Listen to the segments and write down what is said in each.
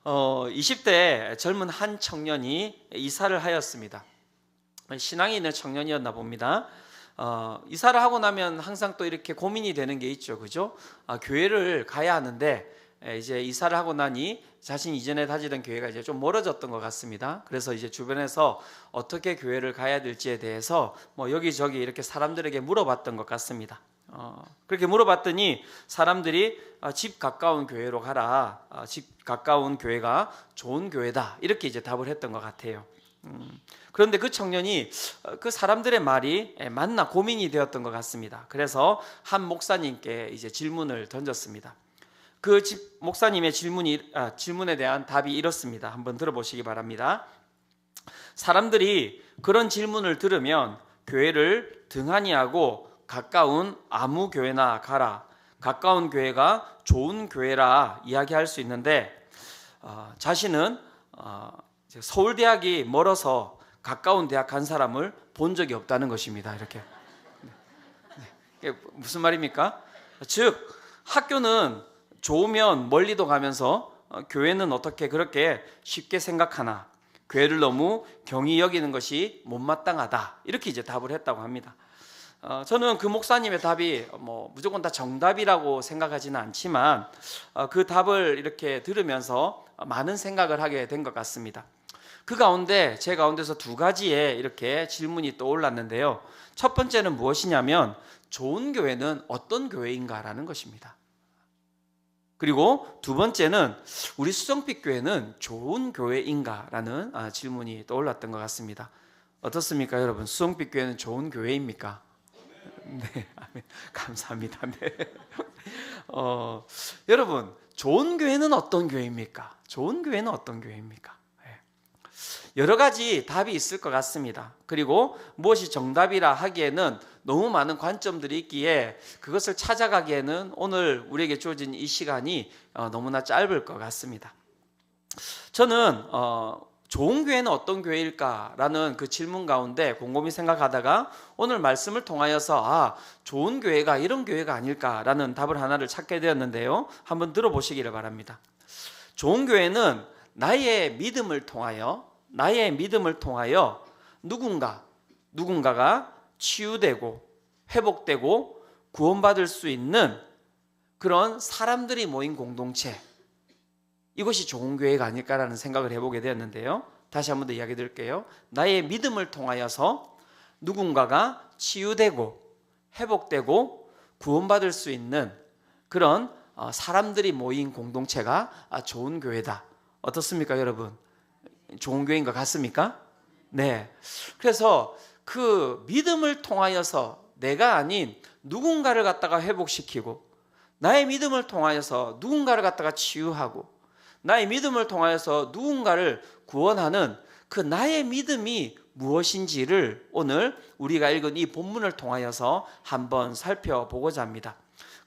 20대 젊은 한 청년이 이사를 하였습니다. 신앙이 있는 청년이었나 봅니다. 이사를 하고 나면 항상 또 이렇게 고민이 되는 게 있죠, 그죠? 교회를 가야 하는데 이제 이사를 하고 나니 자신이 이전에 다니던 교회가 이제 좀 멀어졌던 것 같습니다. 그래서 이제 주변에서 어떻게 교회를 가야 될지에 대해서 뭐 여기저기 이렇게 사람들에게 물어봤던 것 같습니다. 그렇게 물어봤더니 사람들이 집 가까운 교회로 가라, 집 가까운 교회가 좋은 교회다, 이렇게 이제 답을 했던 것 같아요. 그런데 그 청년이 그 사람들의 말이 맞나 고민이 되었던 것 같습니다. 그래서 한 목사님께 이제 질문을 던졌습니다. 그 목사님의 질문에 대한 답이 이렇습니다. 한번 들어보시기 바랍니다. 사람들이 그런 질문을 들으면 교회를 등한히 하고 가까운 아무 교회나 가라, 가까운 교회가 좋은 교회라 이야기할 수 있는데 자신은 서울대학이 멀어서 가까운 대학 간 사람을 본 적이 없다는 것입니다. 이렇게. 이게 무슨 말입니까? 즉 학교는 좋으면 멀리도 가면서 교회는 어떻게 그렇게 쉽게 생각하나, 교회를 너무 경히 여기는 것이 못마땅하다, 이렇게 이제 답을 했다고 합니다. 저는 그 목사님의 답이 무조건 다 정답이라고 생각하지는 않지만 그 답을 이렇게 들으면서 많은 생각을 하게 된 것 같습니다. 그 가운데 제 가운데서 두 가지의 이렇게 질문이 떠올랐는데요. 첫 번째는 무엇이냐면 좋은 교회는 어떤 교회인가라는 것입니다. 그리고 두 번째는 우리 수정빛 교회는 좋은 교회인가라는 질문이 떠올랐던 것 같습니다. 어떻습니까, 여러분? 수정빛 교회는 좋은 교회입니까? 네, 감사합니다. 네. 여러분, 좋은 교회는 어떤 교회입니까? 좋은 교회는 어떤 교회입니까? 여러 가지 답이 있을 것 같습니다. 그리고 무엇이 정답이라 하기에는 너무 많은 관점들이 있기에 그것을 찾아가기에는 오늘 우리에게 주어진 이 시간이 너무나 짧을 것 같습니다. 저는 좋은 교회는 어떤 교회일까라는 그 질문 가운데 곰곰이 생각하다가 오늘 말씀을 통하여서 좋은 교회가 이런 교회가 아닐까라는 답을 하나를 찾게 되었는데요. 한번 들어보시기를 바랍니다. 좋은 교회는 나의 믿음을 통하여 누군가가 치유되고 회복되고 구원받을 수 있는 그런 사람들이 모인 공동체, 이것이 좋은 교회가 아닐까라는 생각을 해보게 되었는데요. 다시 한번 더 이야기 드릴게요. 나의 믿음을 통하여서 누군가가 치유되고 회복되고 구원받을 수 있는 그런 사람들이 모인 공동체가 좋은 교회다. 어떻습니까, 여러분? 좋은 교회인 것 같습니까? 네. 그래서 그 믿음을 통하여서 내가 아닌 누군가를 갖다가 회복시키고, 나의 믿음을 통하여서 누군가를 갖다가 치유하고, 나의 믿음을 통하여서 누군가를 구원하는 그 나의 믿음이 무엇인지를 오늘 우리가 읽은 이 본문을 통하여서 한번 살펴보고자 합니다.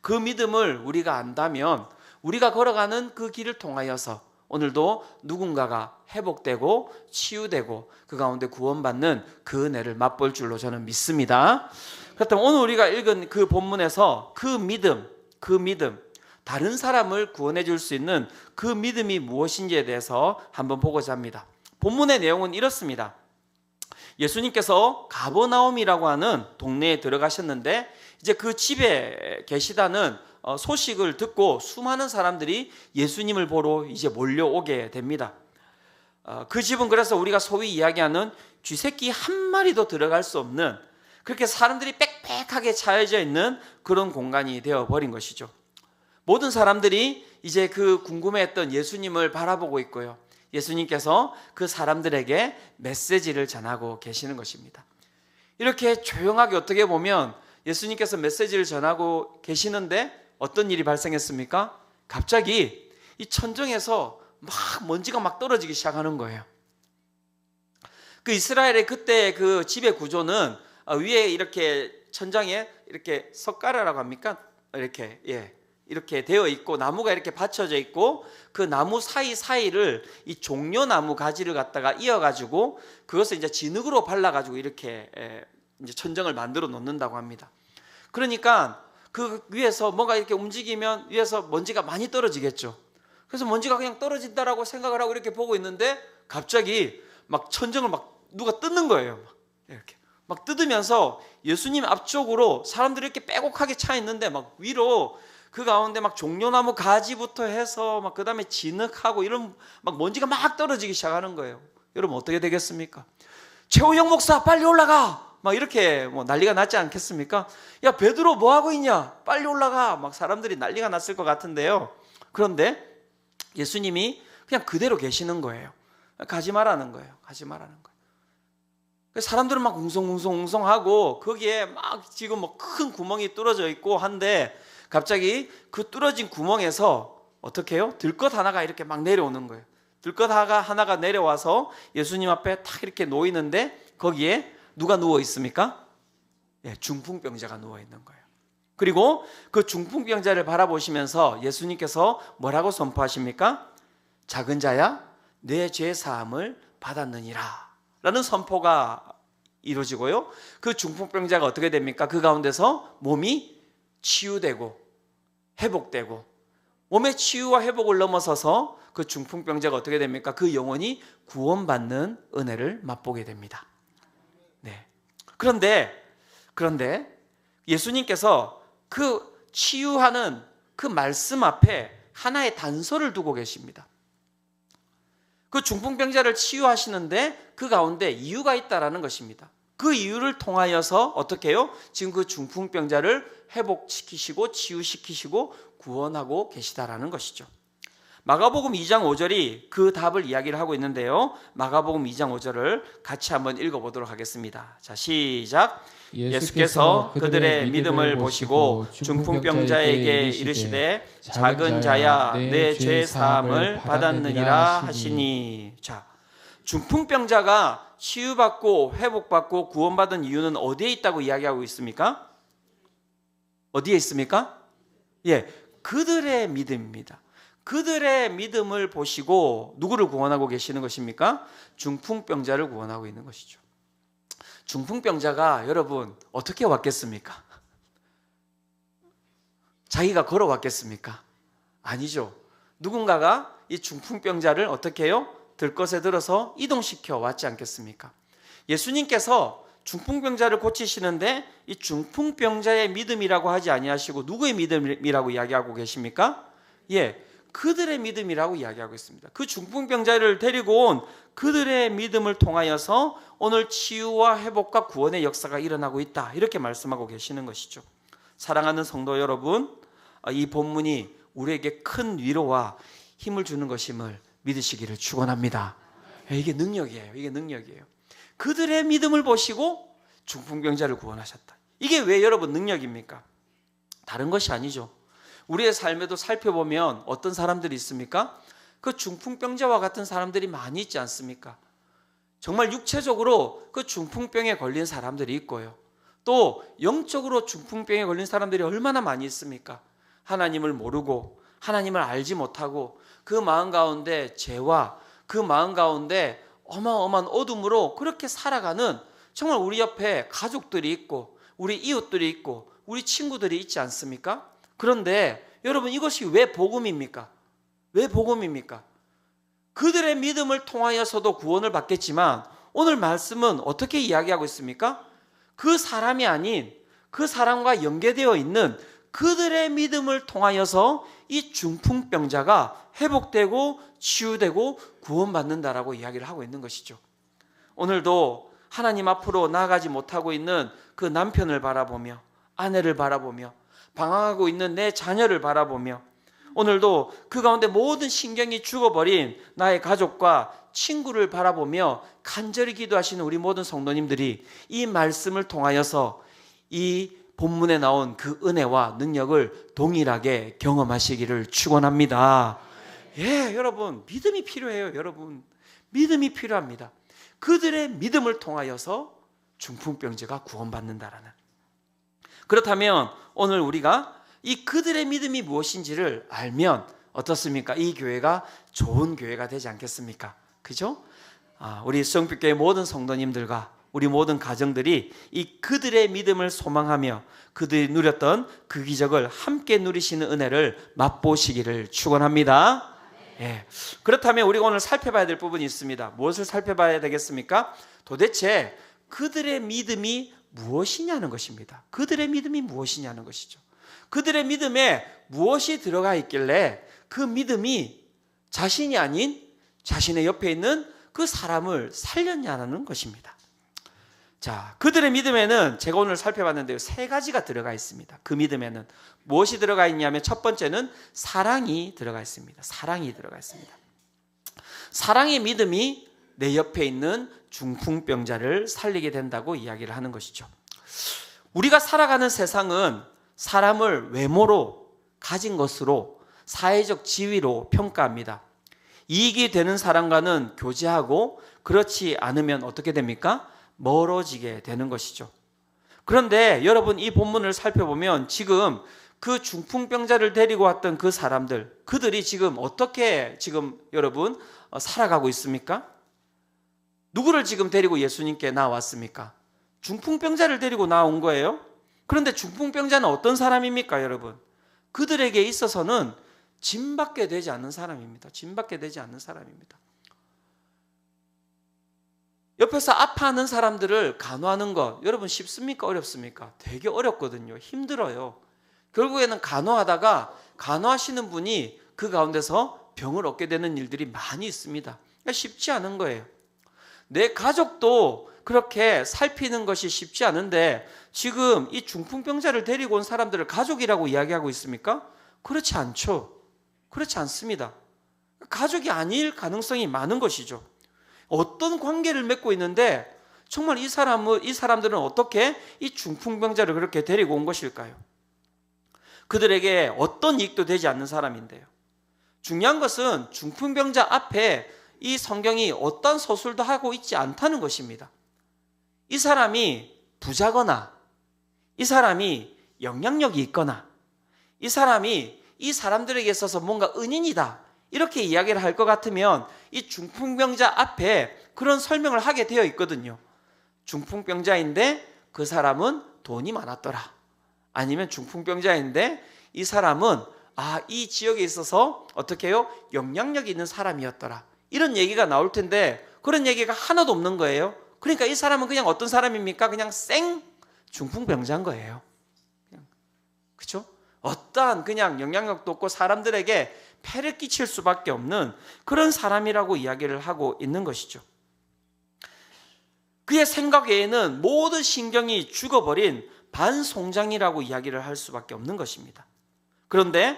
그 믿음을 우리가 안다면 우리가 걸어가는 그 길을 통하여서 오늘도 누군가가 회복되고 치유되고 그 가운데 구원받는 그 은혜를 맛볼 줄로 저는 믿습니다. 그렇다면 오늘 우리가 읽은 그 본문에서 그 믿음, 다른 사람을 구원해 줄 수 있는 그 믿음이 무엇인지에 대해서 한번 보고자 합니다. 본문의 내용은 이렇습니다. 예수님께서 가버나움이라고 하는 동네에 들어가셨는데 이제 그 집에 계시다는 소식을 듣고 수많은 사람들이 예수님을 보러 이제 몰려오게 됩니다. 그 집은 그래서 우리가 소위 이야기하는 쥐새끼 한 마리도 들어갈 수 없는, 그렇게 사람들이 빽빽하게 차여져 있는 그런 공간이 되어버린 것이죠. 모든 사람들이 이제 그 궁금해했던 예수님을 바라보고 있고요. 예수님께서 그 사람들에게 메시지를 전하고 계시는 것입니다. 이렇게 조용하게 어떻게 보면 예수님께서 메시지를 전하고 계시는데 어떤 일이 발생했습니까? 갑자기 이 천정에서 막 먼지가 막 떨어지기 시작하는 거예요. 그 이스라엘의 그때 그 집의 구조는 위에 이렇게 천장에 이렇게 석가라라고 합니까? 이렇게 되어 있고 나무가 이렇게 받쳐져 있고 그 나무 사이사이를 이 종려나무 가지를 갖다가 이어가지고 그것을 이제 진흙으로 발라가지고 이렇게 이제 천정을 만들어 놓는다고 합니다. 그러니까 그 위에서 뭔가 이렇게 움직이면 위에서 먼지가 많이 떨어지겠죠. 그래서 먼지가 그냥 떨어진다라고 생각을 하고 이렇게 보고 있는데 갑자기 막 천정을 막 누가 뜯는 거예요. 이렇게 막 뜯으면서 예수님 앞쪽으로 사람들이 이렇게 빼곡하게 차 있는데 막 위로 그 가운데 막 종려나무 가지부터 해서 막 그다음에 진흙하고 이런 막 먼지가 막 떨어지기 시작하는 거예요. 여러분 어떻게 되겠습니까? 최우영 목사 빨리 올라가! 막 이렇게 뭐 난리가 났지 않겠습니까? 야 베드로 뭐 하고 있냐? 빨리 올라가! 막 사람들이 난리가 났을 것 같은데요. 그런데 예수님이 그냥 그대로 계시는 거예요. 가지 말라는 거예요. 가지 말라는 거예요. 사람들은 막 웅성웅성하고 거기에 막 지금 뭐 큰 구멍이 뚫어져 있고 한데 갑자기 그 뚫어진 구멍에서 어떻게 해요? 들것 하나가 이렇게 막 내려오는 거예요. 들것 하나가 내려와서 예수님 앞에 탁 이렇게 놓이는데 거기에 누가 누워 있습니까? 예, 중풍병자가 누워 있는 거예요. 그리고 그 중풍병자를 바라보시면서 예수님께서 뭐라고 선포하십니까? 작은 자야 내 죄 사함을 받았느니라 라는 선포가 이루어지고요. 그 중풍병자가 어떻게 됩니까? 그 가운데서 몸이 치유되고 회복되고 몸의 치유와 회복을 넘어서서 그 중풍병자가 어떻게 됩니까? 그 영혼이 구원받는 은혜를 맛보게 됩니다. 네. 그런데 예수님께서 그 치유하는 그 말씀 앞에 하나의 단서를 두고 계십니다. 그 중풍병자를 치유하시는데 그 가운데 이유가 있다라는 것입니다. 그 이유를 통하여서 어떻게 해요? 지금 그 중풍병자를 회복시키시고 치유시키시고 구원하고 계시다라는 것이죠. 마가복음 2장 5절이 그 답을 이야기를 하고 있는데요. 마가복음 2장 5절을 같이 한번 읽어보도록 하겠습니다. 자, 시작. 예수께서 그들의 믿음을 보시고 중풍병자에게 이르시되 작은 자야 내 죄 사함을 받았느니라 하시니. 자, 중풍병자가 치유받고 회복받고 구원받은 이유는 어디에 있다고 이야기하고 있습니까? 어디에 있습니까? 예, 그들의 믿음입니다. 그들의 믿음을 보시고 누구를 구원하고 계시는 것입니까? 중풍병자를 구원하고 있는 것이죠. 중풍병자가 여러분 어떻게 왔겠습니까? 자기가 걸어왔겠습니까? 아니죠. 누군가가 이 중풍병자를 어떻게 해요? 들것에 들어서 이동시켜 왔지 않겠습니까? 예수님께서 중풍병자를 고치시는데 이 중풍병자의 믿음이라고 하지 아니하시고 누구의 믿음이라고 이야기하고 계십니까? 예, 그들의 믿음이라고 이야기하고 있습니다. 그 중풍병자를 데리고 온 그들의 믿음을 통하여서 오늘 치유와 회복과 구원의 역사가 일어나고 있다, 이렇게 말씀하고 계시는 것이죠. 사랑하는 성도 여러분, 이 본문이 우리에게 큰 위로와 힘을 주는 것임을 믿으시기를 축원합니다. 이게 능력이에요. 이게 능력이에요. 그들의 믿음을 보시고 중풍병자를 구원하셨다. 이게 왜 여러분 능력입니까? 다른 것이 아니죠. 우리의 삶에도 살펴보면 어떤 사람들이 있습니까? 그 중풍병자와 같은 사람들이 많이 있지 않습니까? 정말 육체적으로 그 중풍병에 걸린 사람들이 있고요. 또 영적으로 중풍병에 걸린 사람들이 얼마나 많이 있습니까? 하나님을 모르고 하나님을 알지 못하고 그 마음 가운데 죄와 그 마음 가운데 어마어마한 어둠으로 그렇게 살아가는 정말 우리 옆에 가족들이 있고 우리 이웃들이 있고 우리 친구들이 있지 않습니까? 그런데 여러분 이것이 왜 복음입니까? 왜 복음입니까? 그들의 믿음을 통하여서도 구원을 받겠지만 오늘 말씀은 어떻게 이야기하고 있습니까? 그 사람이 아닌 그 사람과 연계되어 있는 그들의 믿음을 통하여서 이 중풍병자가 회복되고 치유되고 구원받는다라고 이야기를 하고 있는 것이죠. 오늘도 하나님 앞으로 나아가지 못하고 있는 그 남편을 바라보며 아내를 바라보며 방황하고 있는 내 자녀를 바라보며 오늘도 그 가운데 모든 신경이 죽어버린 나의 가족과 친구를 바라보며 간절히 기도하시는 우리 모든 성도님들이 이 말씀을 통하여서 이 본문에 나온 그 은혜와 능력을 동일하게 경험하시기를 축원합니다. 예, 여러분 믿음이 필요해요. 여러분 믿음이 필요합니다. 그들의 믿음을 통하여서 중풍병자가 구원받는다라는. 그렇다면 오늘 우리가 이 그들의 믿음이 무엇인지를 알면 어떻습니까? 이 교회가 좋은 교회가 되지 않겠습니까? 그죠? 우리 수영빛교회 모든 성도님들과 우리 모든 가정들이 이 그들의 믿음을 소망하며 그들이 누렸던 그 기적을 함께 누리시는 은혜를 맛보시기를 축원합니다. 예. 그렇다면 우리가 오늘 살펴봐야 될 부분이 있습니다. 무엇을 살펴봐야 되겠습니까? 도대체 그들의 믿음이 무엇이냐는 것입니다. 그들의 믿음이 무엇이냐는 것이죠. 그들의 믿음에 무엇이 들어가 있길래 그 믿음이 자신이 아닌 자신의 옆에 있는 그 사람을 살렸냐는 것입니다. 자, 그들의 믿음에는 제가 오늘 살펴봤는데요, 세 가지가 들어가 있습니다. 그 믿음에는 무엇이 들어가 있냐면 첫 번째는 사랑이 들어가 있습니다. 사랑이 들어가 있습니다. 사랑의 믿음이 내 옆에 있는 중풍병자를 살리게 된다고 이야기를 하는 것이죠. 우리가 살아가는 세상은 사람을 외모로, 가진 것으로, 사회적 지위로 평가합니다. 이익이 되는 사람과는 교제하고 그렇지 않으면 어떻게 됩니까? 멀어지게 되는 것이죠. 그런데 여러분, 이 본문을 살펴보면 지금 그 중풍병자를 데리고 왔던 그 사람들, 그들이 지금 어떻게 지금 여러분 살아가고 있습니까? 누구를 지금 데리고 예수님께 나왔습니까? 중풍병자를 데리고 나온 거예요. 그런데 중풍병자는 어떤 사람입니까, 여러분? 그들에게 있어서는 짐밖에 되지 않는 사람입니다. 짐밖에 되지 않는 사람입니다. 옆에서 아파하는 사람들을 간호하는 것, 여러분 쉽습니까? 어렵습니까? 되게 어렵거든요. 힘들어요. 결국에는 간호하다가 간호하시는 분이 그 가운데서 병을 얻게 되는 일들이 많이 있습니다. 그러니까 쉽지 않은 거예요. 내 가족도 그렇게 살피는 것이 쉽지 않은데 지금 이 중풍병자를 데리고 온 사람들을 가족이라고 이야기하고 있습니까? 그렇지 않죠. 그렇지 않습니다. 가족이 아닐 가능성이 많은 것이죠. 어떤 관계를 맺고 있는데 정말 이 사람들은 어떻게 이 중풍병자를 그렇게 데리고 온 것일까요? 그들에게 어떤 이익도 되지 않는 사람인데요. 중요한 것은 중풍병자 앞에 이 성경이 어떤 서술도 하고 있지 않다는 것입니다. 이 사람이 부자거나 이 사람이 영향력이 있거나 이 사람이 이 사람들에게 있어서 뭔가 은인이다, 이렇게 이야기를 할 것 같으면 이 중풍병자 앞에 그런 설명을 하게 되어 있거든요. 중풍병자인데 그 사람은 돈이 많았더라. 아니면 중풍병자인데 이 사람은 이 지역에 있어서 어떻게 해요? 영향력이 있는 사람이었더라. 이런 얘기가 나올 텐데 그런 얘기가 하나도 없는 거예요. 그러니까 이 사람은 그냥 어떤 사람입니까? 그냥 생 중풍병자인 거예요. 그렇죠? 어떠한 그냥 영향력도 없고 사람들에게 폐를 끼칠 수밖에 없는 그런 사람이라고 이야기를 하고 있는 것이죠. 그의 생각 외에는 모든 신경이 죽어버린 반송장이라고 이야기를 할 수밖에 없는 것입니다. 그런데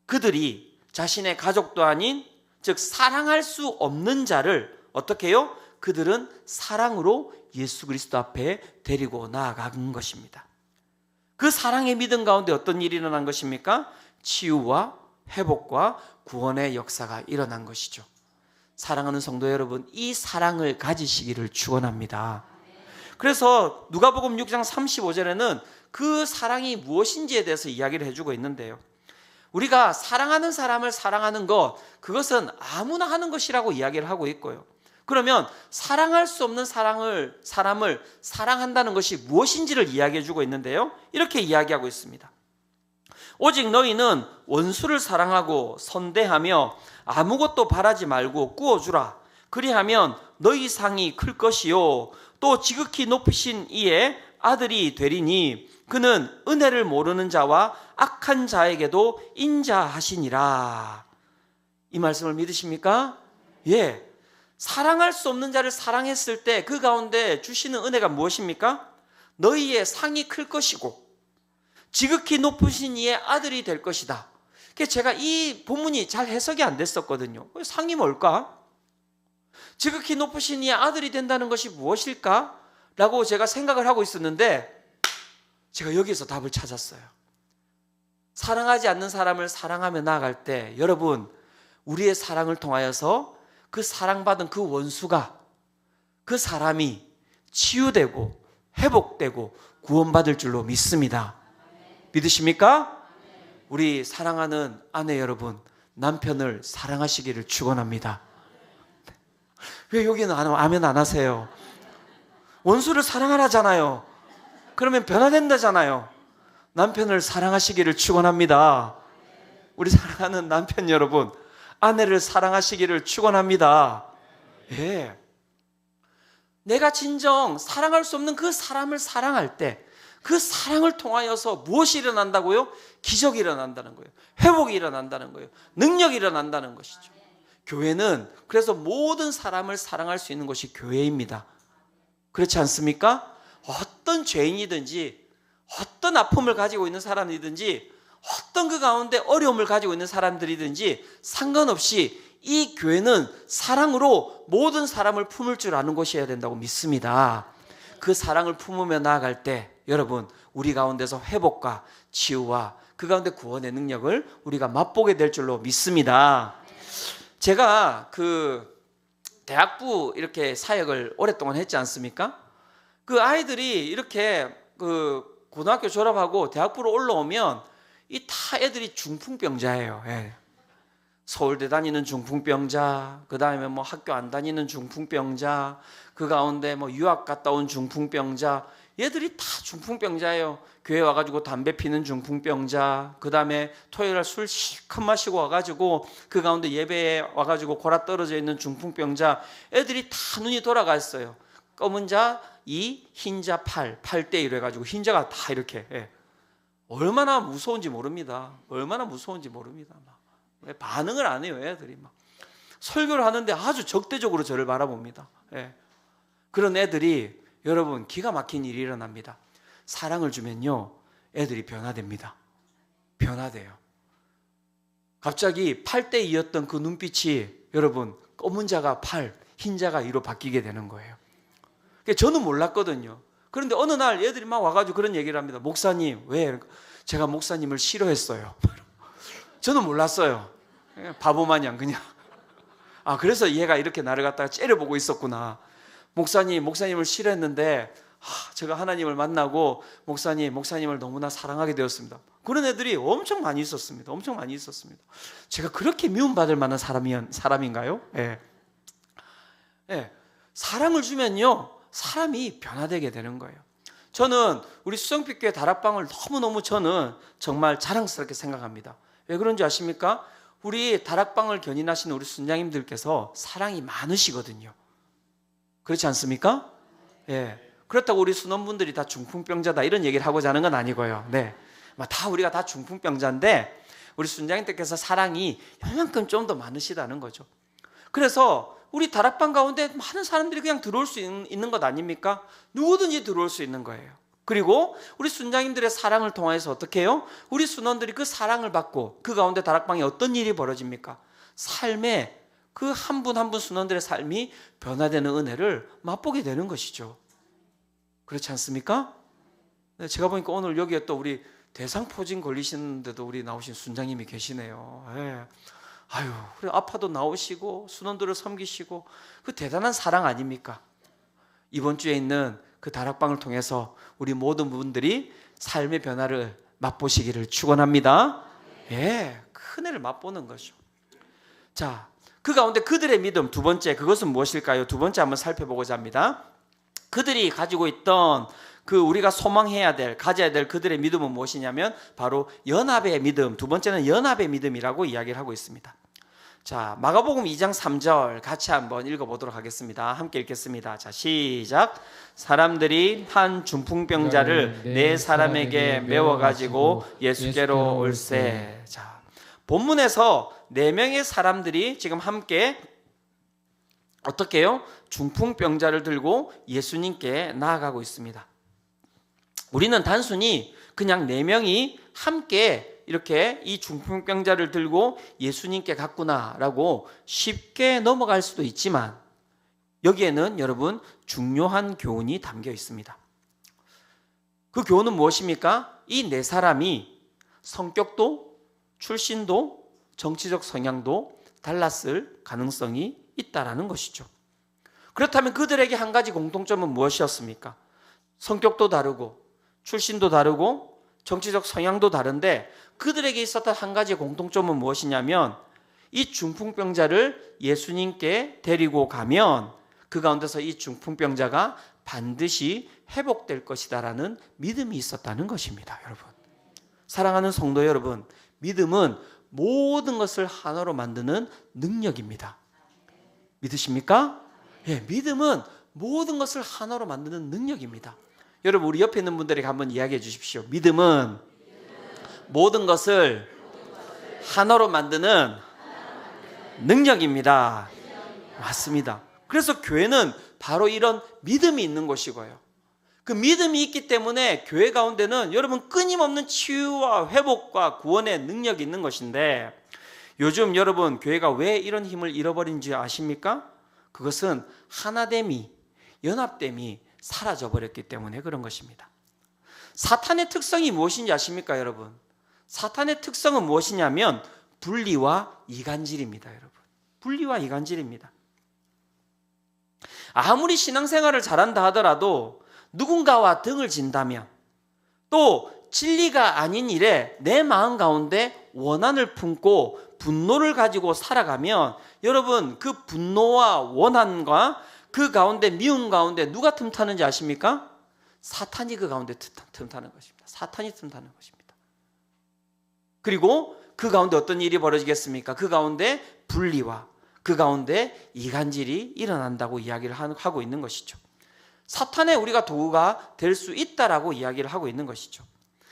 그들이 자신의 가족도 아닌, 즉 사랑할 수 없는 자를 어떻게 해요? 그들은 사랑으로 예수 그리스도 앞에 데리고 나아간 것입니다. 그 사랑의 믿음 가운데 어떤 일이 일어난 것입니까? 치유와 회복과 구원의 역사가 일어난 것이죠. 사랑하는 성도 여러분, 이 사랑을 가지시기를 축원합니다. 그래서 누가복음 6장 35절에는 그 사랑이 무엇인지에 대해서 이야기를 해주고 있는데요. 우리가 사랑하는 사람을 사랑하는 것, 그것은 아무나 하는 것이라고 이야기를 하고 있고요. 그러면 사랑할 수 없는 사람을 사랑한다는 것이 무엇인지를 이야기해 주고 있는데요. 이렇게 이야기하고 있습니다. 오직 너희는 원수를 사랑하고 선대하며 아무것도 바라지 말고 꾸어주라. 그리하면 너희 상이 클 것이요 또 지극히 높으신 이의 아들이 되리니 그는 은혜를 모르는 자와 악한 자에게도 인자하시니라. 이 말씀을 믿으십니까? 예. 사랑할 수 없는 자를 사랑했을 때 그 가운데 주시는 은혜가 무엇입니까? 너희의 상이 클 것이고 지극히 높으신 이의 아들이 될 것이다. 제가 이 본문이 잘 해석이 안 됐었거든요. 상이 뭘까? 지극히 높으신 이의 아들이 된다는 것이 무엇일까? 라고 제가 생각을 하고 있었는데 제가 여기서 답을 찾았어요. 사랑하지 않는 사람을 사랑하며 나아갈 때 여러분, 우리의 사랑을 통하여서 그 사랑받은 그 원수가, 그 사람이 치유되고 회복되고 구원받을 줄로 믿습니다. 믿으십니까? 우리 사랑하는 아내 여러분, 남편을 사랑하시기를 축원합니다. 왜 여기는 아멘 안 하세요? 원수를 사랑하라잖아요. 그러면 변화된다잖아요. 남편을 사랑하시기를 축원합니다. 우리 사랑하는 남편 여러분, 아내를 사랑하시기를 축원합니다. 예. 내가 진정 사랑할 수 없는 그 사람을 사랑할 때 그 사랑을 통하여서 무엇이 일어난다고요? 기적이 일어난다는 거예요. 회복이 일어난다는 거예요. 능력이 일어난다는 것이죠. 교회는 그래서 모든 사람을 사랑할 수 있는 것이 교회입니다. 그렇지 않습니까? 어떤 죄인이든지 어떤 아픔을 가지고 있는 사람이든지 어떤 그 가운데 어려움을 가지고 있는 사람들이든지 상관없이 이 교회는 사랑으로 모든 사람을 품을 줄 아는 곳이어야 된다고 믿습니다. 그 사랑을 품으며 나아갈 때 여러분 우리 가운데서 회복과 치유와 그 가운데 구원의 능력을 우리가 맛보게 될 줄로 믿습니다. 제가 그 대학부 이렇게 사역을 오랫동안 했지 않습니까? 그 아이들이 이렇게 그 고등학교 졸업하고 대학부로 올라오면 이 다 애들이 중풍병자예요. 예. 서울대 다니는 중풍병자, 그 다음에 뭐 학교 안 다니는 중풍병자, 그 가운데 뭐 유학 갔다 온 중풍병자, 얘들이 다 중풍병자예요. 교회 와가지고 담배 피는 중풍병자, 그 다음에 토요일날 술 실컷 마시고 와가지고 그 가운데 예배에 와가지고 골아 떨어져 있는 중풍병자, 애들이 다 눈이 돌아가 있어요. 검은 자 2, 흰 자 8, 8대 1 해가지고 흰자가 다 이렇게. 예. 얼마나 무서운지 모릅니다. 얼마나 무서운지 모릅니다. 막. 반응을 안 해요, 애들이 막. 설교를 하는데 아주 적대적으로 저를 바라봅니다. 예. 그런 애들이 여러분 기가 막힌 일이 일어납니다. 사랑을 주면요, 애들이 변화됩니다. 변화돼요. 갑자기 8대 2였던 그 눈빛이 여러분 검은 자가 8, 흰 자가 2로 바뀌게 되는 거예요. 저는 몰랐거든요. 그런데 어느 날 얘들이 막 와가지고 그런 얘기를 합니다. 목사님, 왜? 제가 목사님을 싫어했어요. 저는 몰랐어요. 바보 마냥 그냥. 아, 그래서 얘가 이렇게 나를 갖다가 째려보고 있었구나. 목사님을 싫어했는데 제가 하나님을 만나고 목사님을 너무나 사랑하게 되었습니다. 그런 애들이 엄청 많이 있었습니다. 엄청 많이 있었습니다. 제가 그렇게 미움받을 만한 사람인가요? 예. 예. 사랑을 주면요, 사람이 변화되게 되는 거예요. 저는 우리 수성빛교회 다락방을 너무너무 저는 정말 자랑스럽게 생각합니다. 왜 그런지 아십니까? 우리 다락방을 견인하시는 우리 순장님들께서 사랑이 많으시거든요. 그렇지 않습니까? 예. 그렇다고 우리 순원분들이 다 중풍병자다 이런 얘기를 하고자 하는 건 아니고요. 네. 다 우리가 다 중풍병자인데 우리 순장님들께서 사랑이 요만큼 좀 더 많으시다는 거죠. 그래서 우리 다락방 가운데 많은 사람들이 그냥 들어올 수 있는 것 아닙니까? 누구든지 들어올 수 있는 거예요. 그리고 우리 순장님들의 사랑을 통해서 어떻게 해요? 우리 순원들이 그 사랑을 받고 그 가운데 다락방에 어떤 일이 벌어집니까? 삶에 그 한 분 한 분 순원들의 삶이 변화되는 은혜를 맛보게 되는 것이죠. 그렇지 않습니까? 제가 보니까 오늘 여기에 또 우리 대상포진 걸리시는데도 우리 나오신 순장님이 계시네요. 예. 아유, 그래 아파도 나오시고 순원들을 섬기시고 그 대단한 사랑 아닙니까? 이번 주에 있는 그 다락방을 통해서 우리 모든 분들이 삶의 변화를 맛보시기를 축원합니다. 예, 큰 애를 맛보는 것이죠. 자, 그 가운데 그들의 믿음 두 번째, 그것은 무엇일까요? 두 번째 한번 살펴보고자 합니다. 그들이 가지고 있던 그 우리가 소망해야 될, 가져야 될 그들의 믿음은 무엇이냐면 바로 연합의 믿음, 두 번째는 연합의 믿음이라고 이야기를 하고 있습니다. 자, 마가복음 2장 3절 같이 한번 읽어보도록 하겠습니다. 함께 읽겠습니다. 자, 시작. 사람들이 한 중풍병자를 네 사람에게 메워가지고 예수께로 올세. 자, 본문에서 네 명의 사람들이 지금 함께 어떻게 해요? 중풍병자를 들고 예수님께 나아가고 있습니다. 우리는 단순히 그냥 네 명이 함께 이렇게 이 중풍병자를 들고 예수님께 갔구나라고 쉽게 넘어갈 수도 있지만 여기에는 여러분 중요한 교훈이 담겨 있습니다. 그 교훈은 무엇입니까? 이 네 사람이 성격도 출신도 정치적 성향도 달랐을 가능성이 있다라는 것이죠. 그렇다면 그들에게 한 가지 공통점은 무엇이었습니까? 성격도 다르고 출신도 다르고 정치적 성향도 다른데 그들에게 있었던 한 가지 공통점은 무엇이냐면 이 중풍병자를 예수님께 데리고 가면 그 가운데서 이 중풍병자가 반드시 회복될 것이다라는 믿음이 있었다는 것입니다. 여러분, 사랑하는 성도 여러분, 믿음은 모든 것을 하나로 만드는 능력입니다. 믿으십니까? 예, 믿음은 모든 것을 하나로 만드는 능력입니다. 여러분, 우리 옆에 있는 분들에게 한번 이야기해 주십시오. 믿음은 모든 것을 하나로 만드는 능력입니다. 맞습니다. 그래서 교회는 바로 이런 믿음이 있는 곳이고요. 그 믿음이 있기 때문에 교회 가운데는 여러분 끊임없는 치유와 회복과 구원의 능력이 있는 것인데, 요즘 여러분 교회가 왜 이런 힘을 잃어버린지 아십니까? 그것은 하나됨이, 연합됨이 사라져 버렸기 때문에 그런 것입니다. 사탄의 특성이 무엇인지 아십니까, 여러분? 사탄의 특성은 무엇이냐면 분리와 이간질입니다, 여러분. 분리와 이간질입니다. 아무리 신앙생활을 잘한다 하더라도 누군가와 등을 진다면, 또 진리가 아닌 일에 내 마음 가운데 원한을 품고 분노를 가지고 살아가면, 여러분 그 분노와 원한과 그 가운데 미움 가운데 누가 틈타는지 아십니까? 사탄이 그 가운데 틈타는 것입니다. 사탄이 틈타는 것입니다. 그리고 그 가운데 어떤 일이 벌어지겠습니까? 그 가운데 분리와 그 가운데 이간질이 일어난다고 이야기를 하고 있는 것이죠. 사탄의 우리가 도구가 될 수 있다라고 이야기를 하고 있는 것이죠.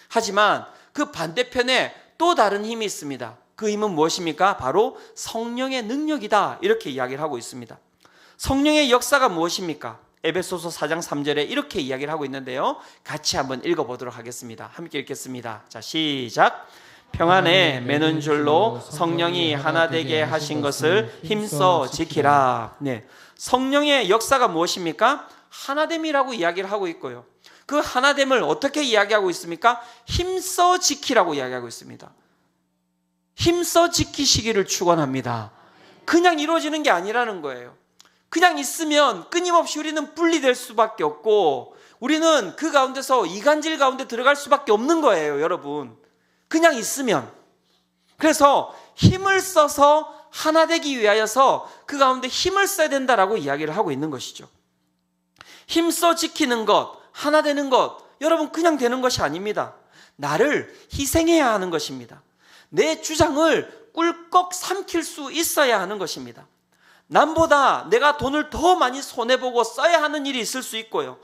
하지만 그 반대편에 또 다른 힘이 있습니다. 그 힘은 무엇입니까? 바로 성령의 능력이다, 이렇게 이야기를 하고 있습니다. 성령의 역사가 무엇입니까? 에베소서 4장 3절에 이렇게 이야기를 하고 있는데요, 같이 한번 읽어보도록 하겠습니다. 함께 읽겠습니다. 자, 시작. 평안에 매는 줄로 성령이 하나 되게 하신 것을 힘써 지키라. 네, 성령의 역사가 무엇입니까? 하나됨이라고 이야기를 하고 있고요, 그 하나됨을 어떻게 이야기하고 있습니까? 힘써 지키라고 이야기하고 있습니다. 힘써 지키시기를 축원합니다. 그냥 이루어지는 게 아니라는 거예요. 그냥 있으면 끊임없이 우리는 분리될 수밖에 없고, 우리는 그 가운데서 이간질 가운데 들어갈 수밖에 없는 거예요, 여러분. 그냥 있으면. 그래서 힘을 써서 하나 되기 위하여서 그 가운데 힘을 써야 된다라고 이야기를 하고 있는 것이죠. 힘써 지키는 것, 하나 되는 것, 여러분 그냥 되는 것이 아닙니다. 나를 희생해야 하는 것입니다. 내 주장을 꿀꺽 삼킬 수 있어야 하는 것입니다. 남보다 내가 돈을 더 많이 손해보고 써야 하는 일이 있을 수 있고요,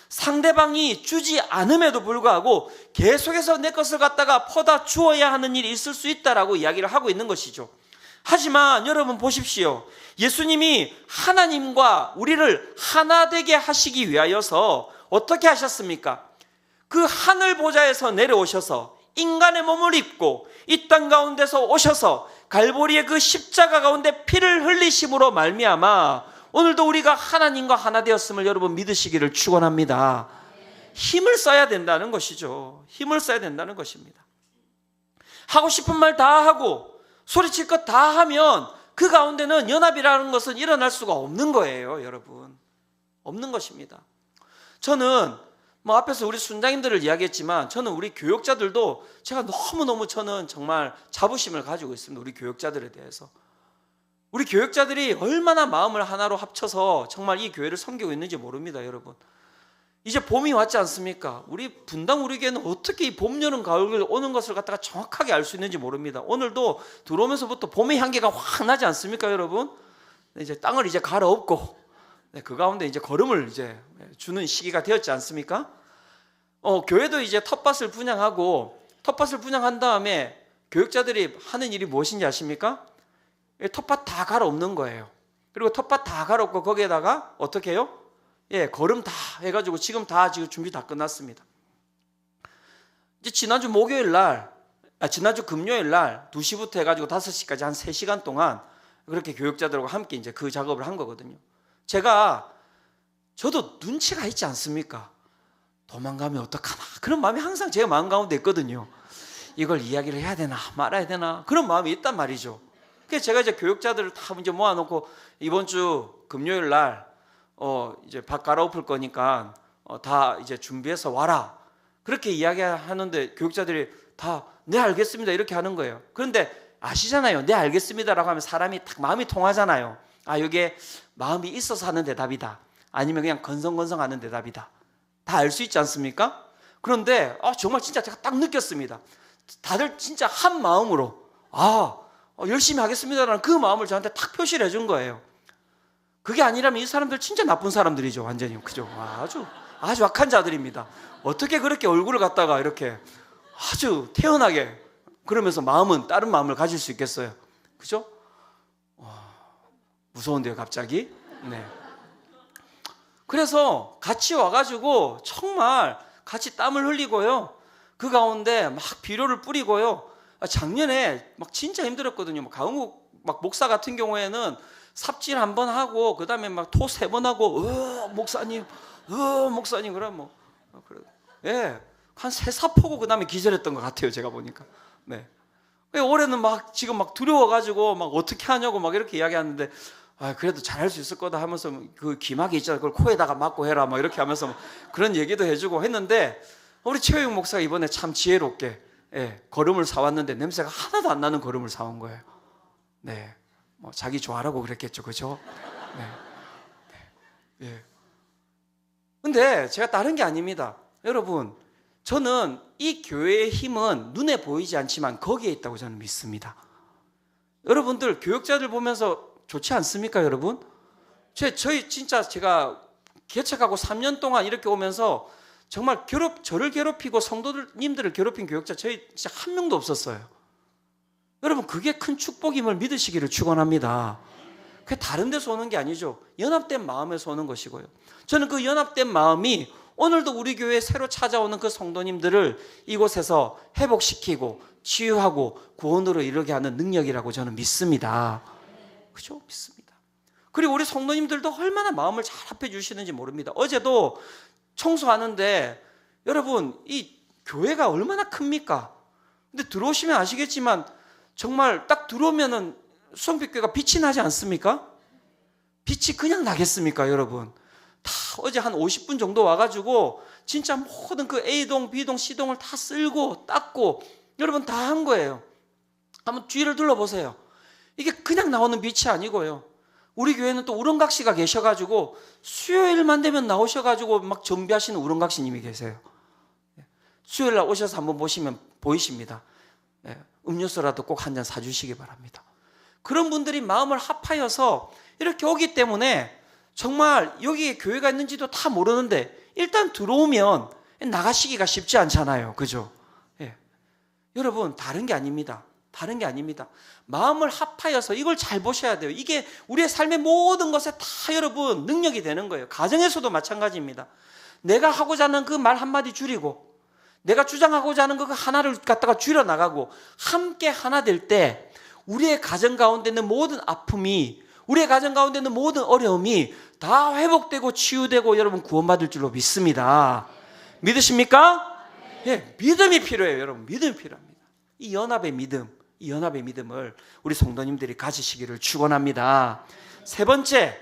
상대방이 주지 않음에도 불구하고 계속해서 내 것을 갖다가 퍼다 주어야 하는 일이 있을 수 있다라고 이야기를 하고 있는 것이죠. 하지만 여러분 보십시오. 예수님이 하나님과 우리를 하나 되게 하시기 위하여서 어떻게 하셨습니까? 그 하늘 보좌에서 내려오셔서 인간의 몸을 입고 이 땅 가운데서 오셔서 갈보리의 그 십자가 가운데 피를 흘리심으로 말미암아 오늘도 우리가 하나님과 하나 되었음을 여러분 믿으시기를 축원합니다. 힘을 써야 된다는 것이죠. 힘을 써야 된다는 것입니다. 하고 싶은 말 다 하고 소리칠 것 다 하면 그 가운데는 연합이라는 것은 일어날 수가 없는 거예요, 여러분. 없는 것입니다. 저는 앞에서 우리 순장님들을 이야기했지만, 저는 우리 교역자들도 제가 너무너무 저는 정말 자부심을 가지고 있습니다. 우리 교역자들에 대해서. 우리 교역자들이 얼마나 마음을 하나로 합쳐서 정말 이 교회를 섬기고 있는지 모릅니다, 여러분. 이제 봄이 왔지 않습니까? 우리 분당 우리 교회는 어떻게 이 봄, 여름, 가을 오는 것을 갖다가 정확하게 알 수 있는지 모릅니다. 오늘도 들어오면서부터 봄의 향기가 확 나지 않습니까, 여러분? 이제 땅을 이제 갈아엎고 그 가운데 이제 걸음을 이제 주는 시기가 되었지 않습니까? 교회도 이제 텃밭을 분양하고, 텃밭을 분양한 다음에 교육자들이 하는 일이 무엇인지 아십니까? 텃밭 다 갈아엎는 거예요. 그리고 텃밭 다 갈아엎고 거기에다가 어떻게 해요? 걸음 다 해가지고 지금 준비 다 끝났습니다. 이제 지난주 금요일 날 2시부터 해가지고 5시까지 한 3시간 동안 그렇게 교육자들하고 함께 이제 그 작업을 한 거거든요. 저도 눈치가 있지 않습니까? 도망가면 어떡하나, 그런 마음이 항상 제 마음 가운데 있거든요. 이걸 이야기를 해야 되나 말아야 되나, 그런 마음이 있단 말이죠. 그래서 제가 이제 교육자들을 다 이제 모아놓고 이번 주 금요일 날 이제 밭 갈아엎을 거니까 다 이제 준비해서 와라, 그렇게 이야기하는데 교육자들이 다 네 알겠습니다 이렇게 하는 거예요. 그런데 아시잖아요, 네 알겠습니다라고 하면 사람이 딱 마음이 통하잖아요. 여기에 마음이 있어서 하는 대답이다, 아니면 그냥 건성건성하는 대답이다, 다 알 수 있지 않습니까? 그런데 정말 진짜 제가 딱 느꼈습니다. 다들 진짜 한 마음으로 열심히 하겠습니다라는 그 마음을 저한테 탁 표시를 해준 거예요. 그게 아니라면 이 사람들 진짜 나쁜 사람들이죠. 완전히. 그죠? 아주 악한 자들입니다. 어떻게 그렇게 얼굴을 갖다가 이렇게 아주 태연하게 그러면서 마음은 다른 마음을 가질 수 있겠어요. 그죠? 무서운데요, 갑자기? 네. 그래서 같이 와가지고 정말 같이 땀을 흘리고요. 그 가운데 막 비료를 뿌리고요. 작년에 막 진짜 힘들었거든요. 강욱 목사 같은 경우에는 삽질 한 번 하고 그 다음에 막 토 3번 하고 목사님 그래 예, 한 3-4포고 그 다음에 기절했던 것 같아요. 제가 보니까. 네. 올해는 지금 두려워가지고 어떻게 하냐고 이렇게 이야기하는데 그래도 잘할 수 있을 거다 하면서 그 기막이 있잖아요. 그걸 코에다가 맞고 해라 이렇게 하면서 그런 얘기도 해주고 했는데 우리 최호영 목사가 이번에 참 지혜롭게 거름을 사왔는데 냄새가 하나도 안 나는 거름을 사온 거예요. 네. 자기 좋아라고 그랬겠죠. 그죠? 네. 예. 근데 제가 다른 게 아닙니다. 여러분, 저는 이 교회의 힘은 눈에 보이지 않지만 거기에 있다고 저는 믿습니다. 여러분들 교역자들 보면서 좋지 않습니까, 여러분? 저희 진짜 제가 개척하고 3년 동안 이렇게 오면서 정말 저를 괴롭히고 성도님들을 괴롭힌 교역자 저희 진짜 한 명도 없었어요. 여러분, 그게 큰 축복임을 믿으시기를 축원합니다. 그게 다른 데서 오는 게 아니죠. 연합된 마음에서 오는 것이고요. 저는 그 연합된 마음이 오늘도 우리 교회에 새로 찾아오는 그 성도님들을 이곳에서 회복시키고 치유하고 구원으로 이르게 하는 능력이라고 저는 믿습니다. 그죠? 믿습니다. 그리고 우리 성도님들도 얼마나 마음을 잘 합해 주시는지 모릅니다. 어제도 청소하는데 여러분, 이 교회가 얼마나 큽니까? 근데 들어오시면 아시겠지만 정말 딱 들어오면은 수성빛교회가 빛이 나지 않습니까? 빛이 그냥 나겠습니까, 여러분? 다 어제 한 50분 정도 와가지고 진짜 모든 그 A동, B동, C동을 다 쓸고 닦고 여러분 다 한 거예요. 한번 뒤를 둘러보세요. 이게 그냥 나오는 빛이 아니고요. 우리 교회는 또 우렁각시가 계셔가지고 수요일만 되면 나오셔가지고 막 정비하시는 우렁각시님이 계세요. 수요일 날 오셔서 한번 보시면 보이십니다. 음료수라도 꼭 한 잔 사주시기 바랍니다. 그런 분들이 마음을 합하여서 이렇게 오기 때문에 정말 여기에 교회가 있는지도 다 모르는데 일단 들어오면 나가시기가 쉽지 않잖아요. 그죠? 예. 여러분, 다른 게 아닙니다. 다른 게 아닙니다. 마음을 합하여서 이걸 잘 보셔야 돼요. 이게 우리의 삶의 모든 것에 다 여러분 능력이 되는 거예요. 가정에서도 마찬가지입니다. 내가 하고자 하는 그 말 한마디 줄이고 내가 주장하고자 하는 그 하나를 갖다가 줄여나가고 함께 하나 될 때 우리의 가정 가운데 있는 모든 아픔이 우리의 가정 가운데 있는 모든 어려움이 다 회복되고 치유되고 여러분 구원받을 줄로 믿습니다. 믿으십니까? 예, 믿음이 필요해요. 여러분, 믿음이 필요합니다. 이 연합의 믿음을 우리 성도님들이 가지시기를 축원합니다. 세 번째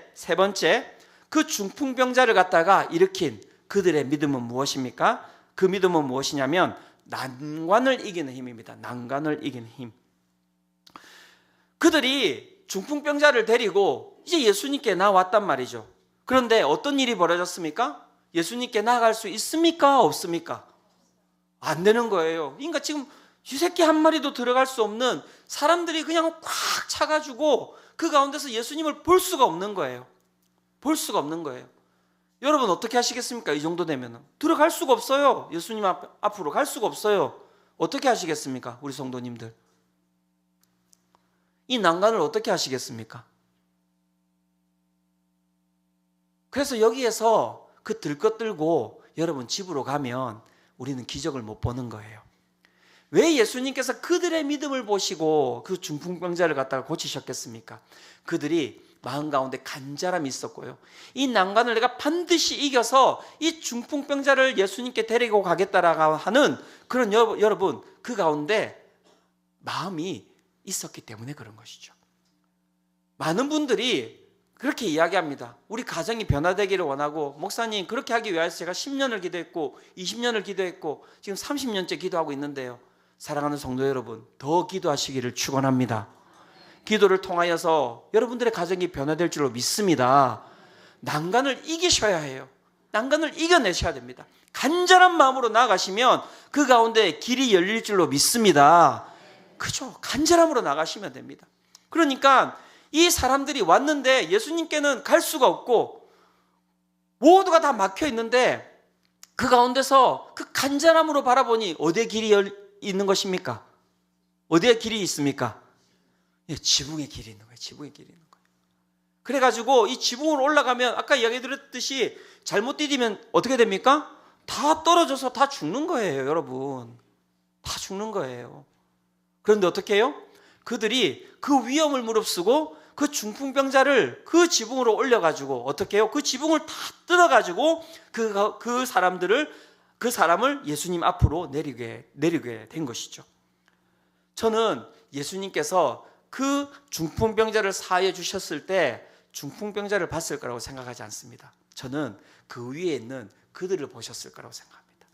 그 중풍병자를 갖다가 일으킨 그들의 믿음은 무엇입니까? 그 믿음은 무엇이냐면 난관을 이기는 힘입니다. 난관을 이기는 힘. 그들이 중풍병자를 데리고 이제 예수님께 나왔단 말이죠. 그런데 어떤 일이 벌어졌습니까? 예수님께 나아갈 수 있습니까? 없습니까? 안 되는 거예요. 그러니까 지금 쥐새끼 한 마리도 들어갈 수 없는 사람들이 그냥 꽉 차가지고 그 가운데서 예수님을 볼 수가 없는 거예요. 볼 수가 없는 거예요. 여러분 어떻게 하시겠습니까? 이 정도 되면 들어갈 수가 없어요. 예수님 앞으로 갈 수가 없어요. 어떻게 하시겠습니까? 우리 성도님들 이 난간을 어떻게 하시겠습니까? 그래서 여기에서 그 들것 들고 여러분 집으로 가면 우리는 기적을 못 보는 거예요. 왜 예수님께서 그들의 믿음을 보시고 그 중풍병자를 갖다가 고치셨겠습니까? 그들이 마음 가운데 간절함이 있었고요. 이 난관을 내가 반드시 이겨서 이 중풍병자를 예수님께 데리고 가겠다라고 하는 그런 여러분 그 가운데 마음이 있었기 때문에 그런 것이죠. 많은 분들이 그렇게 이야기합니다. 우리 가정이 변화되기를 원하고 목사님 그렇게 하기 위해서 제가 10년을 기도했고 20년을 기도했고 지금 30년째 기도하고 있는데요. 사랑하는 성도 여러분, 더 기도하시기를 축원합니다. 기도를 통하여서 여러분들의 가정이 변화될 줄로 믿습니다. 난간을 이기셔야 해요. 난간을 이겨내셔야 됩니다. 간절한 마음으로 나아가시면 그 가운데 길이 열릴 줄로 믿습니다. 그죠? 간절함으로 나가시면 됩니다. 그러니까 이 사람들이 왔는데 예수님께는 갈 수가 없고 모두가 다 막혀 있는데 그 가운데서 그 간절함으로 바라보니 어디에 길이 있는 것입니까? 어디에 길이 있습니까? 예, 지붕에 길이 있는 거예요. 지붕에 길이 있는 거예요. 그래가지고 이 지붕으로 올라가면 아까 이야기 드렸듯이 잘못 디디면 어떻게 됩니까? 다 떨어져서 다 죽는 거예요, 여러분. 다 죽는 거예요. 그런데 어떻게 해요? 그들이 그 위험을 무릅쓰고 그 중풍병자를 그 지붕으로 올려가지고 어떻게 해요? 그 지붕을 다 뜯어가지고 그 사람을 예수님 앞으로 내리게 된 것이죠. 저는 예수님께서 그 중풍병자를 사하여 주셨을 때 중풍병자를 봤을 거라고 생각하지 않습니다. 저는 그 위에 있는 그들을 보셨을 거라고 생각합니다.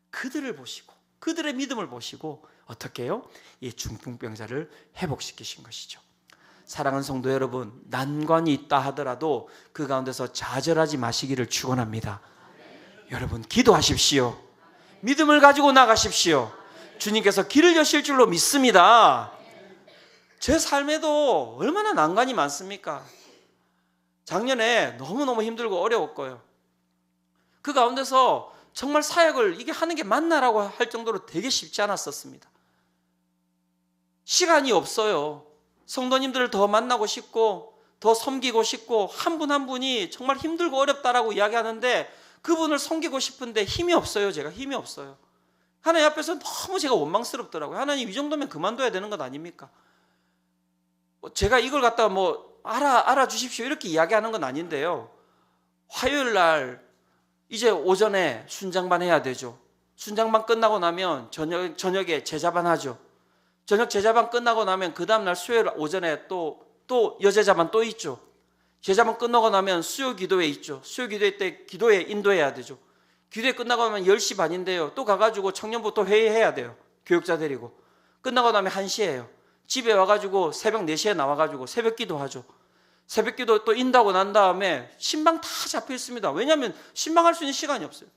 그들을 보시고 그들의 믿음을 보시고 어떻게 해요? 이 중풍병자를 회복시키신 것이죠. 사랑하는 성도 여러분, 난관이 있다 하더라도 그 가운데서 좌절하지 마시기를 축원합니다. 여러분 기도하십시오. 믿음을 가지고 나가십시오. 주님께서 길을 여실 줄로 믿습니다. 제 삶에도 얼마나 난관이 많습니까? 작년에 너무너무 힘들고 어려웠고요. 그 가운데서 정말 사역을 이게 하는 게 맞나라고 할 정도로 되게 쉽지 않았었습니다. 시간이 없어요. 성도님들을 더 만나고 싶고 더 섬기고 싶고 한 분 한 분이 정말 힘들고 어렵다라고 이야기하는데 그분을 섬기고 싶은데 힘이 없어요. 제가 힘이 없어요. 하나님 앞에서 너무 제가 원망스럽더라고요. 하나님 이 정도면 그만둬야 되는 것 아닙니까? 제가 이걸 갖다가 알아주십시오 이렇게 이야기하는 건 아닌데요. 화요일 날 이제 오전에 순장반 해야 되죠. 순장반 끝나고 나면 저녁에 제자반 하죠. 저녁 제자반 끝나고 나면 그 다음날 수요일 오전에 또 여제자반 또 있죠. 제자반 끝나고 나면 수요 기도회 있죠. 수요 기도회 때 기도회 인도해야 되죠. 기도회 끝나고 나면 10시 반인데요. 또 가가지고 청년부터 회의해야 돼요. 교육자 데리고. 끝나고 나면 1시예요. 집에 와가지고 새벽 4시에 나와가지고 새벽 기도하죠. 새벽 기도 또 인다고 난 다음에 신방 다 잡혀 있습니다. 왜냐하면 신방할 수 있는 시간이 없어요.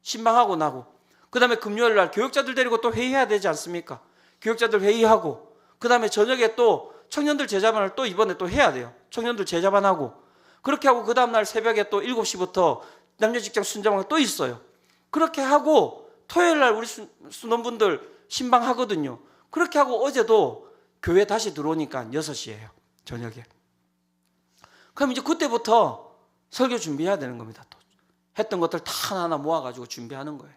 신방하고 나고 그 다음에 금요일 날 교육자들 데리고 또 회의해야 되지 않습니까? 교육자들 회의하고 그 다음에 저녁에 또 청년들 제자반을 또 이번에 또 해야 돼요. 청년들 제자반하고 그렇게 하고 그 다음날 새벽에 또 7시부터 남녀직장 순장반 또 있어요. 그렇게 하고 토요일 날 우리 순원분들 신방하거든요. 그렇게 하고 어제도 교회 다시 들어오니까 6시예요. 저녁에. 그럼 이제 그때부터 설교 준비해야 되는 겁니다. 또 했던 것들 다 하나하나 모아가지고 준비하는 거예요.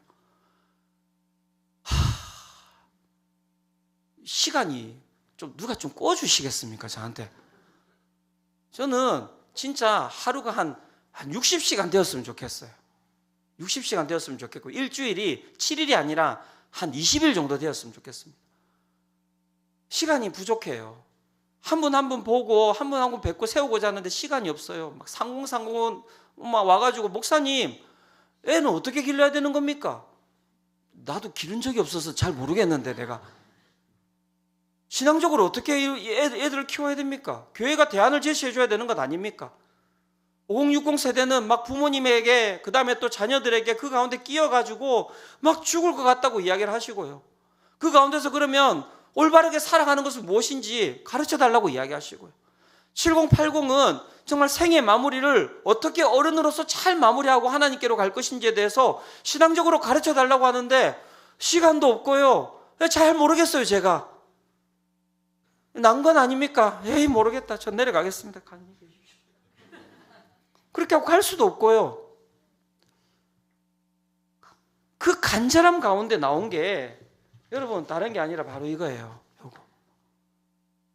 시간이 누가 좀 꿔주시겠습니까? 저한테. 저는 진짜 하루가 한 60시간 되었으면 좋겠어요. 60시간 되었으면 좋겠고 일주일이 7일이 아니라 한 20일 정도 되었으면 좋겠습니다. 시간이 부족해요. 한 분 한 분 보고 한 분 한 분 뵙고 세우고자 하는데 시간이 없어요. 막 상공상공은 막 와가지고 목사님 애는 어떻게 길러야 되는 겁니까? 나도 기른 적이 없어서 잘 모르겠는데 내가 신앙적으로 어떻게 애들을 키워야 됩니까? 교회가 대안을 제시해 줘야 되는 것 아닙니까? 5060 세대는 막 부모님에게 그 다음에 또 자녀들에게 그 가운데 끼어가지고 막 죽을 것 같다고 이야기를 하시고요. 그 가운데서 그러면 올바르게 살아가는 것은 무엇인지 가르쳐 달라고 이야기하시고요. 7080은 정말 생의 마무리를 어떻게 어른으로서 잘 마무리하고 하나님께로 갈 것인지에 대해서 신앙적으로 가르쳐 달라고 하는데 시간도 없고요. 잘 모르겠어요, 제가. 난관 아닙니까? 에이, 모르겠다. 전 내려가겠습니다. 그렇게 하고 갈 수도 없고요. 그 간절함 가운데 나온 게 여러분 다른 게 아니라 바로 이거예요.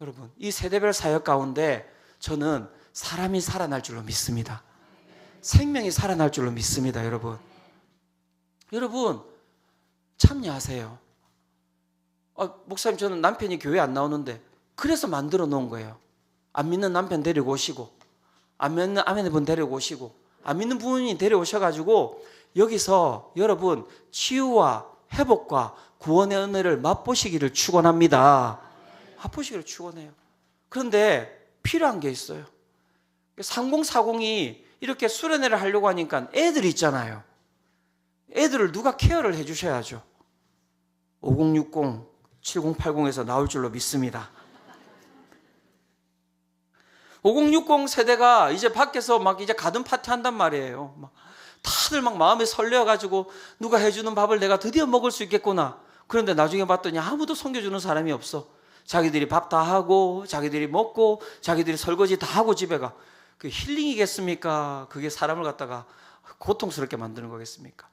여러분 이 세대별 사역 가운데 저는 사람이 살아날 줄로 믿습니다. 생명이 살아날 줄로 믿습니다. 여러분 참여하세요. 목사님 저는 남편이 교회 안 나오는데 그래서 만들어 놓은 거예요. 안 믿는 남편 데리고 오시고 안 믿는 아내분 데리고 오시고 안 믿는 부모님 데려오셔가지고 여기서 여러분 치유와 회복과 구원의 은혜를 맛보시기를 축원합니다. 맛보시기를 축원해요. 그런데 필요한 게 있어요. 3040이 이렇게 수련회를 하려고 하니까 애들이 있잖아요. 애들을 누가 케어를 해주셔야죠. 5060 7080에서 나올 줄로 믿습니다. 5060 세대가 이제 밖에서 막 이제 가든 파티 한단 말이에요. 막 다들 막 마음에 설레어가지고 누가 해주는 밥을 내가 드디어 먹을 수 있겠구나. 그런데 나중에 봤더니 아무도 섬겨주는 사람이 없어. 자기들이 밥 다 하고 자기들이 먹고 자기들이 설거지 다 하고 집에 가. 그게 힐링이겠습니까? 그게 사람을 갖다가 고통스럽게 만드는 거겠습니까?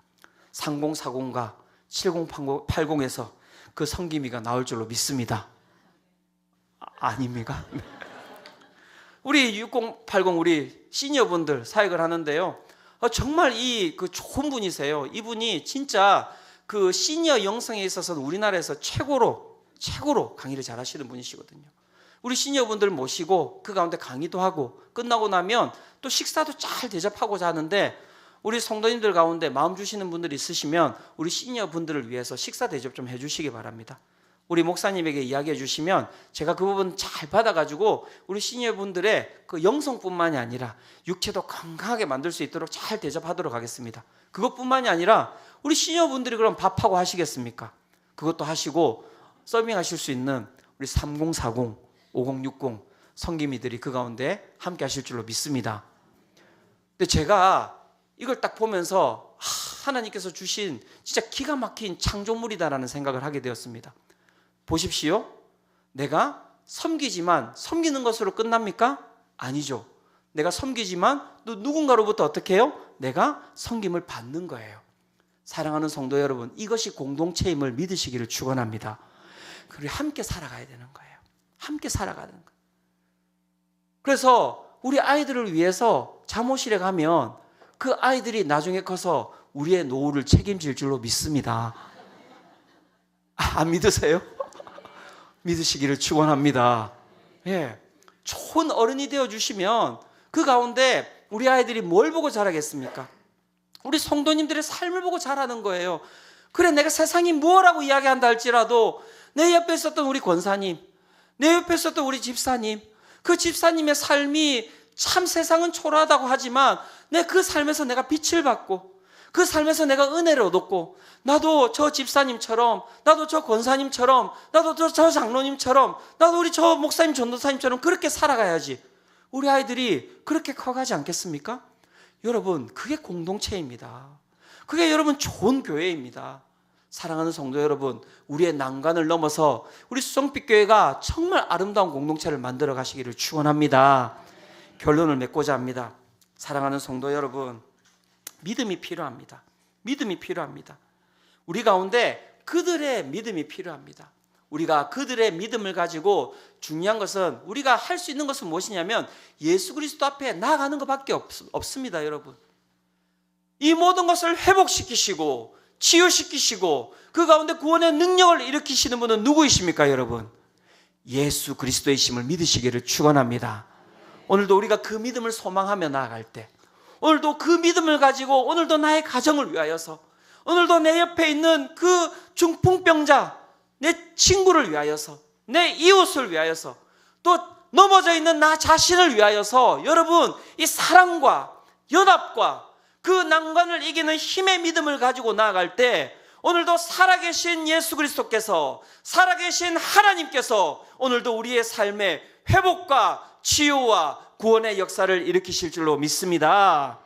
3040과 7080에서 그 성김이가 나올 줄로 믿습니다. 아닙니까? 우리 6080 우리 시니어분들 사역을 하는데요. 정말 그 좋은 분이세요. 이분이 진짜 그 시니어 영성에 있어서는 우리나라에서 최고로 강의를 잘 하시는 분이시거든요. 우리 시니어분들 모시고 그 가운데 강의도 하고 끝나고 나면 또 식사도 잘 대접하고자 하는데 우리 성도님들 가운데 마음 주시는 분들이 있으시면 우리 시니어분들을 위해서 식사 대접 좀 해주시기 바랍니다. 우리 목사님에게 이야기해 주시면 제가 그 부분 잘 받아가지고 우리 시니어분들의 그 영성뿐만이 아니라 육체도 건강하게 만들 수 있도록 잘 대접하도록 하겠습니다. 그것뿐만이 아니라 우리 시니어분들이 그럼 밥하고 하시겠습니까? 그것도 하시고 서빙하실 수 있는 우리 3040, 5060 성김이들이 그 가운데 함께 하실 줄로 믿습니다. 근데 제가 이걸 딱 보면서 하나님께서 주신 진짜 기가 막힌 창조물이다라는 생각을 하게 되었습니다. 보십시오. 내가 섬기지만 섬기는 것으로 끝납니까? 아니죠. 내가 섬기지만 또 누군가로부터 어떻게 해요? 내가 섬김을 받는 거예요. 사랑하는 성도 여러분, 이것이 공동체임을 믿으시기를 축원합니다. 그리고 함께 살아가야 되는 거예요. 함께 살아가는 거예요. 그래서 우리 아이들을 위해서 잠옷실에 가면 그 아이들이 나중에 커서 우리의 노후를 책임질 줄로 믿습니다. 안 믿으세요? 믿으시기를 축원합니다. 예, 좋은 어른이 되어주시면 그 가운데 우리 아이들이 뭘 보고 자라겠습니까? 우리 성도님들의 삶을 보고 자라는 거예요. 그래, 내가 세상이 무엇라고 이야기한다 할지라도 내 옆에 있었던 우리 권사님, 내 옆에 있었던 우리 집사님, 그 집사님의 삶이 참 세상은 초라하다고 하지만 내 그 삶에서 내가 빛을 받고 그 삶에서 내가 은혜를 얻었고 나도 저 집사님처럼, 나도 저 권사님처럼, 나도 저 장로님처럼, 나도 우리 저 목사님 전도사님처럼 그렇게 살아가야지. 우리 아이들이 그렇게 커가지 않겠습니까? 여러분, 그게 공동체입니다. 그게 여러분 좋은 교회입니다. 사랑하는 성도 여러분, 우리의 난관을 넘어서 우리 수성빛교회가 정말 아름다운 공동체를 만들어 가시기를 축원합니다. 결론을 맺고자 합니다. 사랑하는 성도 여러분, 믿음이 필요합니다. 믿음이 필요합니다. 우리 가운데 그들의 믿음이 필요합니다. 우리가 그들의 믿음을 가지고 중요한 것은 우리가 할 수 있는 것은 무엇이냐면 예수 그리스도 앞에 나아가는 것밖에 없습니다. 여러분, 이 모든 것을 회복시키시고 치유시키시고 그 가운데 구원의 능력을 일으키시는 분은 누구이십니까? 여러분, 예수 그리스도이심을 믿으시기를 축원합니다. 오늘도 우리가 그 믿음을 소망하며 나아갈 때, 오늘도 그 믿음을 가지고 오늘도 나의 가정을 위하여서, 오늘도 내 옆에 있는 그 중풍병자, 내 친구를 위하여서, 내 이웃을 위하여서, 또 넘어져 있는 나 자신을 위하여서 여러분, 이 사랑과 연합과 그 난관을 이기는 힘의 믿음을 가지고 나아갈 때 오늘도 살아계신 예수 그리스도께서, 살아계신 하나님께서 오늘도 우리의 삶에 회복과 치유와 구원의 역사를 일으키실 줄로 믿습니다.